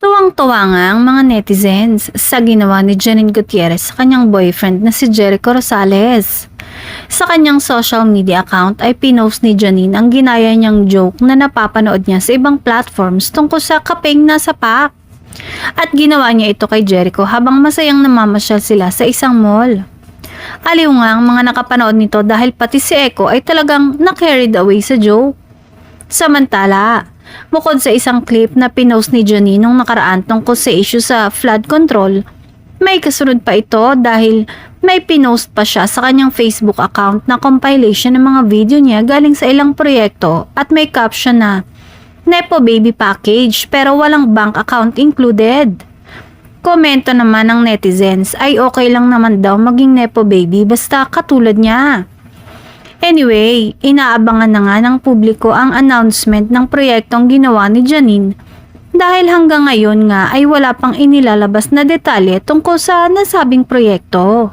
Tuwang-tuwa nga ang mga netizens sa ginawa ni Janine Gutierrez sa kanyang boyfriend na si Jericho Rosales. Sa kanyang social media account ay pinost ni Janine ang ginaya niyang joke na napapanood niya sa ibang platforms tungkol sa kapeng nasa pack. At ginawa niya ito kay Jericho habang masayang namamasyal sila sa isang mall. Aliw nga ang mga nakapanood nito dahil pati si Echo ay talagang na-carried away sa joke. Samantala, bukod sa isang clip na pinost ni Janine nung nakaraan tungkol sa issue sa flood control, may kasunod pa ito dahil may pinost pa siya sa kanyang Facebook account na compilation ng mga video niya galing sa ilang proyekto at may caption na Nepo Baby Package pero walang bank account included. Komento naman ng netizens ay okay lang naman daw maging Nepo Baby basta katulad niya. Anyway, inaabangan na nga ng publiko ang announcement ng proyektong ginawa ni Janine dahil hanggang ngayon nga ay wala pang inilalabas na detalye tungkol sa nasabing proyekto.